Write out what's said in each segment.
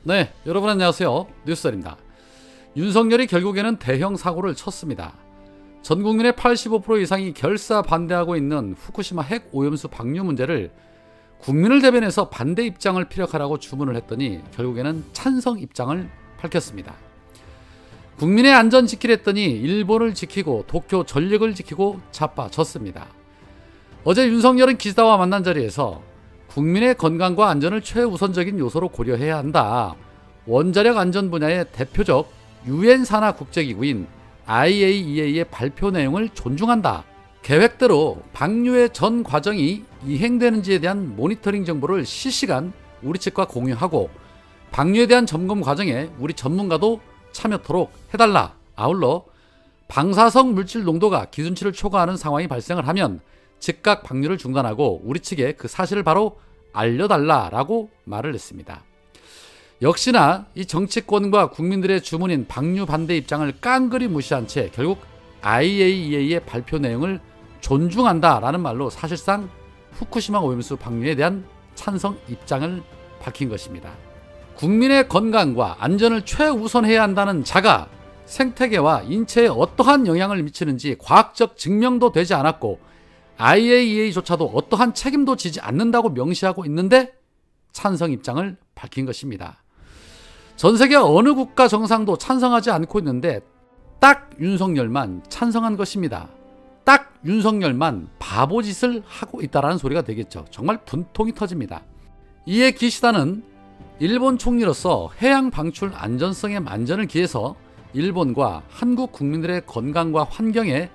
네, 여러분 안녕하세요. 뉴스입니다. 윤석열이 결국에는 대형 사고를 쳤습니다. 전 국민의 85% 이상이 결사 반대하고 있는 후쿠시마 핵 오염수 방류 문제를 국민을 대변해서 반대 입장을 피력하라고 주문을 했더니 결국에는 찬성 입장을 밝혔습니다. 국민의 안전 지키랬더니 일본을 지키고 도쿄 전력을 지키고 자빠졌습니다. 어제 윤석열은 기자와 만난 자리에서 국민의 건강과 안전을 최우선적인 요소로 고려해야 한다. 원자력 안전 분야의 대표적 유엔 산하 국제기구인 IAEA의 발표 내용을 존중한다. 계획대로 방류의 전 과정이 이행되는지에 대한 모니터링 정보를 실시간 우리 측과 공유하고 방류에 대한 점검 과정에 우리 전문가도 참여토록 해달라. 아울러 방사성 물질 농도가 기준치를 초과하는 상황이 발생을 하면 즉각 방류를 중단하고 우리 측에 그 사실을 바로 알려달라라고 말을 했습니다. 역시나 이 정치권과 국민들의 주문인 방류 반대 입장을 깡그리 무시한 채 결국 IAEA의 발표 내용을 존중한다라는 말로 사실상 후쿠시마 오염수 방류에 대한 찬성 입장을 밝힌 것입니다. 국민의 건강과 안전을 최우선해야 한다는 자가 생태계와 인체에 어떠한 영향을 미치는지 과학적 증명도 되지 않았고 IAEA조차도 어떠한 책임도 지지 않는다고 명시하고 있는데 찬성 입장을 밝힌 것입니다. 전 세계 어느 국가 정상도 찬성하지 않고 있는데 딱 윤석열만 찬성한 것입니다. 딱 윤석열만 바보짓을 하고 있다라는 소리가 되겠죠. 정말 분통이 터집니다. 이에 기시다는 일본 총리로서 해양 방출 안전성의 만전을 기해서 일본과 한국 국민들의 건강과 환경에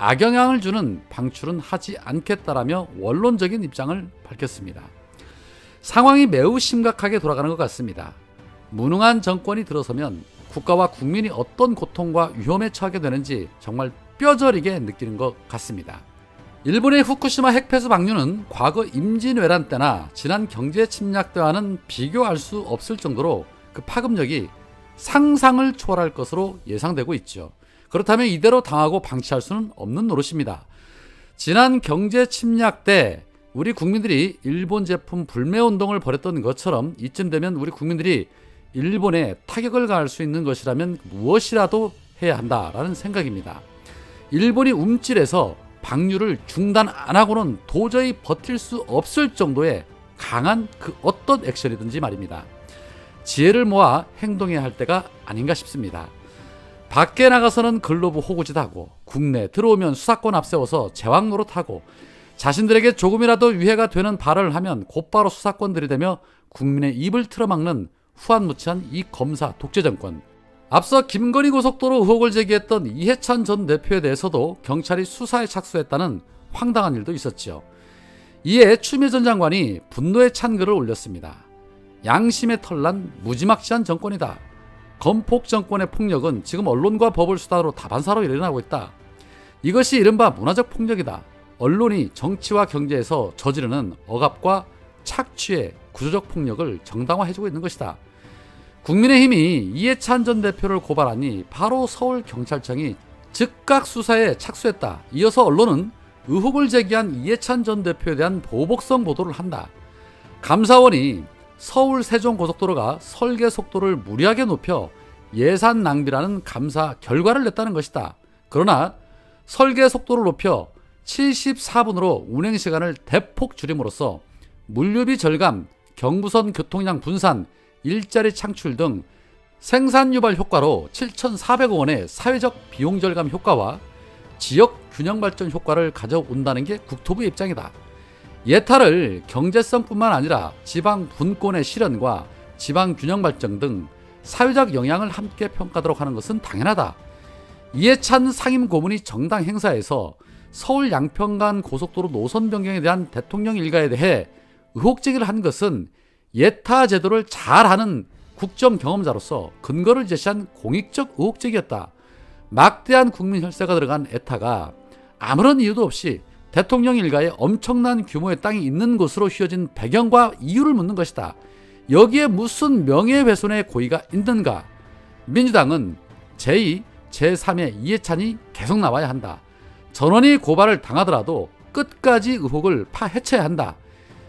악영향을 주는 방출은 하지 않겠다라며 원론적인 입장을 밝혔습니다. 상황이 매우 심각하게 돌아가는 것 같습니다. 무능한 정권이 들어서면 국가와 국민이 어떤 고통과 위험에 처하게 되는지 정말 뼈저리게 느끼는 것 같습니다. 일본의 후쿠시마 핵폐수 방류는 과거 임진왜란 때나 지난 경제 침략 때와는 비교할 수 없을 정도로 그 파급력이 상상을 초월할 것으로 예상되고 있죠. 그렇다면 이대로 당하고 방치할 수는 없는 노릇입니다. 지난 경제 침략 때 우리 국민들이 일본 제품 불매운동을 벌였던 것처럼 이쯤 되면 우리 국민들이 일본에 타격을 가할 수 있는 것이라면 무엇이라도 해야 한다라는 생각입니다. 일본이 움찔해서 방류를 중단 안 하고는 도저히 버틸 수 없을 정도의 강한 그 어떤 액션이든지 말입니다. 지혜를 모아 행동해야 할 때가 아닌가 싶습니다. 밖에 나가서는 글로브 호구짓하고 국내 들어오면 수사권 앞세워서 제왕 노릇하고 자신들에게 조금이라도 위해가 되는 발언을 하면 곧바로 수사권 들이대며 국민의 입을 틀어막는 후한무치한 이 검사 독재 정권. 앞서 김건희 고속도로 의혹을 제기했던 이해찬 전 대표에 대해서도 경찰이 수사에 착수했다는 황당한 일도 있었죠. 이에 추미애 전 장관이 분노에 찬 글을 올렸습니다. 양심에 털난 무지막지한 정권이다. 건폭 정권의 폭력은 지금 언론과 법을 수단으로 다반사로 일어나고 있다. 이것이 이른바 문화적 폭력이다. 언론이 정치와 경제에서 저지르는 억압과 착취의 구조적 폭력을 정당화해주고 있는 것이다. 국민의힘이 이해찬 전 대표를 고발하니 바로 서울경찰청이 즉각 수사에 착수했다. 이어서 언론은 의혹을 제기한 이해찬 전 대표에 대한 보복성 보도를 한다. 감사원이 서울 세종고속도로가 설계 속도를 무리하게 높여 예산 낭비라는 감사 결과를 냈다는 것이다. 그러나 설계 속도를 높여 74분으로 운행시간을 대폭 줄임으로써 물류비 절감, 경부선 교통량 분산, 일자리 창출 등 생산 유발 효과로 7,400억 원의 사회적 비용 절감 효과와 지역 균형 발전 효과를 가져온다는 게 국토부의 입장이다. 예타를 경제성뿐만 아니라 지방 분권의 실현과 지방 균형 발전 등 사회적 영향을 함께 평가하도록 하는 것은 당연하다. 이해찬 상임 고문이 정당 행사에서 서울 양평간 고속도로 노선 변경에 대한 대통령 일가에 대해 의혹 제기를 한 것은 예타 제도를 잘 아는 국정 경험자로서 근거를 제시한 공익적 의혹 제기였다. 막대한 국민 혈세가 들어간 예타가 아무런 이유도 없이 대통령 일가에 엄청난 규모의 땅이 있는 곳으로 휘어진 배경과 이유를 묻는 것이다. 여기에 무슨 명예훼손의 고의가 있는가? 민주당은 제2, 제3의 이해찬이 계속 나와야 한다. 전원이 고발을 당하더라도 끝까지 의혹을 파헤쳐야 한다.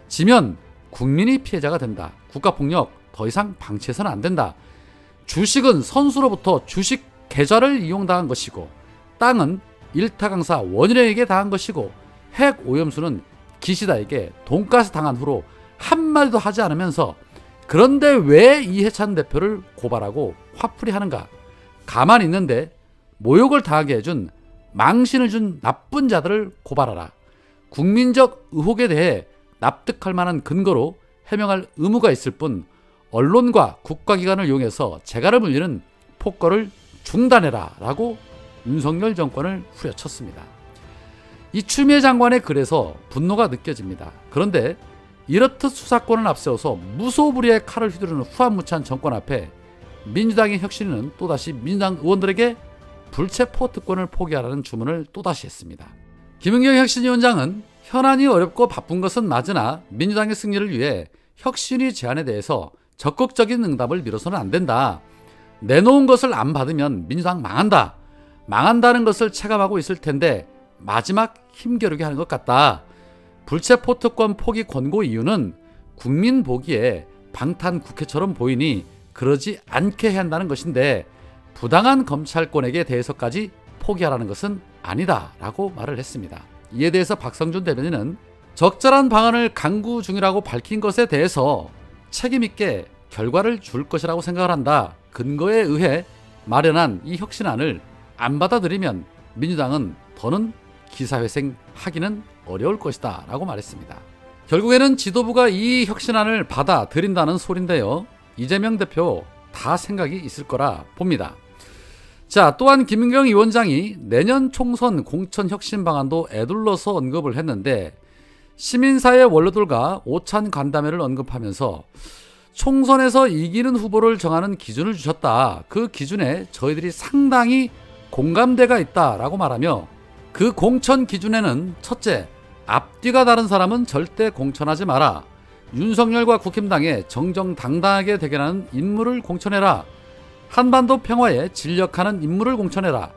지면 국민이 피해자가 된다. 국가폭력 더 이상 방치해서는 안 된다. 주식은 선수로부터 주식 계좌를 이용당한 것이고 땅은 일타강사 원희룡에게 당한 것이고 핵 오염수는 기시다에게 돈가스 당한 후로 한마디도 하지 않으면서 그런데 왜 이해찬 대표를 고발하고 화풀이 하는가? 가만히 있는데 모욕을 당하게 해준 망신을 준 나쁜 자들을 고발하라. 국민적 의혹에 대해 납득할 만한 근거로 해명할 의무가 있을 뿐 언론과 국가기관을 이용해서 재갈을 물리는 폭거를 중단해라 라고 윤석열 정권을 후려쳤습니다. 이 추미애 장관의 글에서 분노가 느껴집니다. 그런데 이렇듯 수사권을 앞세워서 무소불위의 칼을 휘두르는 후한무치한 정권 앞에 민주당의 혁신위는 또다시 민주당 의원들에게 불체포 특권을 포기하라는 주문을 또다시 했습니다. 김은경 혁신위원장은 현안이 어렵고 바쁜 것은 맞으나 민주당의 승리를 위해 혁신위 제안에 대해서 적극적인 응답을 미뤄서는 안 된다. 내놓은 것을 안 받으면 민주당 망한다. 망한다는 것을 체감하고 있을 텐데 마지막 힘겨루게 하는 것 같다. 불체포 특권 포기 권고 이유는 국민 보기에 방탄 국회처럼 보이니 그러지 않게 해야 한다는 것인데 부당한 검찰권에게 대해서까지 포기하라는 것은 아니다 라고 말을 했습니다. 이에 대해서 박성준 대변인은 적절한 방안을 강구 중이라고 밝힌 것에 대해서 책임있게 결과를 줄 것이라고 생각을 한다. 근거에 의해 마련한 이 혁신안을 안 받아들이면 민주당은 더는 기사회생 하기는 어려울 것이다 라고 말했습니다. 결국에는 지도부가 이 혁신안을 받아들인다는 소린데요. 이재명 대표 다 생각이 있을 거라 봅니다. 자, 또한 김은경 위원장이 내년 총선 공천 혁신 방안도 에둘러서 언급을 했는데 시민사회 원로들과 오찬 간담회를 언급하면서 총선에서 이기는 후보를 정하는 기준을 주셨다. 그 기준에 저희들이 상당히 공감대가 있다라고 말하며 그 공천 기준에는 첫째, 앞뒤가 다른 사람은 절대 공천하지 마라. 윤석열과 국힘당에 정정당당하게 대결하는 인물을 공천해라. 한반도 평화에 진력하는 인물을 공천해라.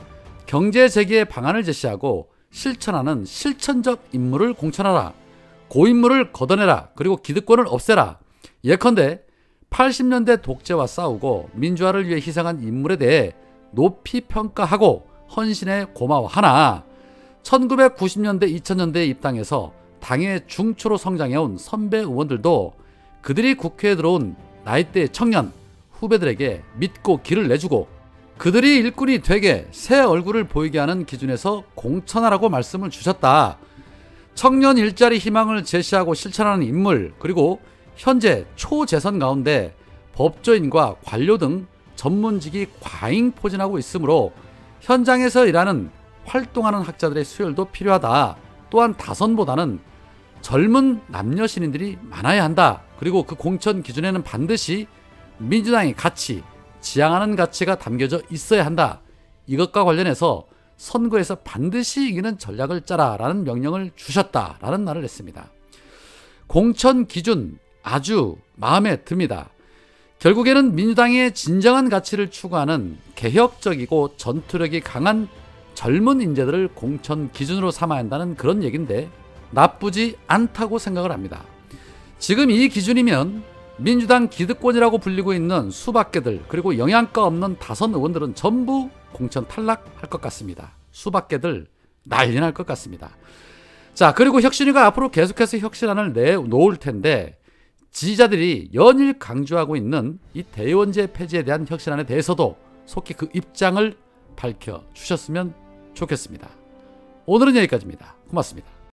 경제 재개의 방안을 제시하고 실천하는 실천적 인물을 공천하라. 고인물을 걷어내라. 그리고 기득권을 없애라. 예컨대 80년대 독재와 싸우고 민주화를 위해 희생한 인물에 대해 높이 평가하고 헌신에 고마워하나 1990년대 2000년대에 입당해서 당의 중추로 성장해온 선배 의원들도 그들이 국회에 들어온 나이대의 청년 후배들에게 믿고 길을 내주고 그들이 일꾼이 되게 새 얼굴을 보이게 하는 기준에서 공천하라고 말씀을 주셨다. 청년 일자리 희망을 제시하고 실천하는 인물 그리고 현재 초재선 가운데 법조인과 관료 등 전문직이 과잉 포진하고 있으므로 현장에서 일하는 활동하는 학자들의 수혈도 필요하다. 또한 다선보다는 젊은 남녀 신인들이 많아야 한다. 그리고 그 공천 기준에는 반드시 민주당의 가치, 지향하는 가치가 담겨져 있어야 한다. 이것과 관련해서 선거에서 반드시 이기는 전략을 짜라라는 명령을 주셨다라는 말을 했습니다. 공천 기준 아주 마음에 듭니다. 결국에는 민주당의 진정한 가치를 추구하는 개혁적이고 전투력이 강한 젊은 인재들을 공천 기준으로 삼아야 한다는 그런 얘기인데 나쁘지 않다고 생각을 합니다. 지금 이 기준이면 민주당 기득권이라고 불리고 있는 수박개들 그리고 영양가 없는 다선 의원들은 전부 공천 탈락할 것 같습니다. 수박개들 난리 날 것 같습니다. 자, 그리고 혁신위가 앞으로 계속해서 혁신안을 내놓을 텐데 지지자들이 연일 강조하고 있는 이 대의원제 폐지에 대한 혁신안에 대해서도 속히 그 입장을 밝혀주셨으면 좋겠습니다. 오늘은 여기까지입니다. 고맙습니다.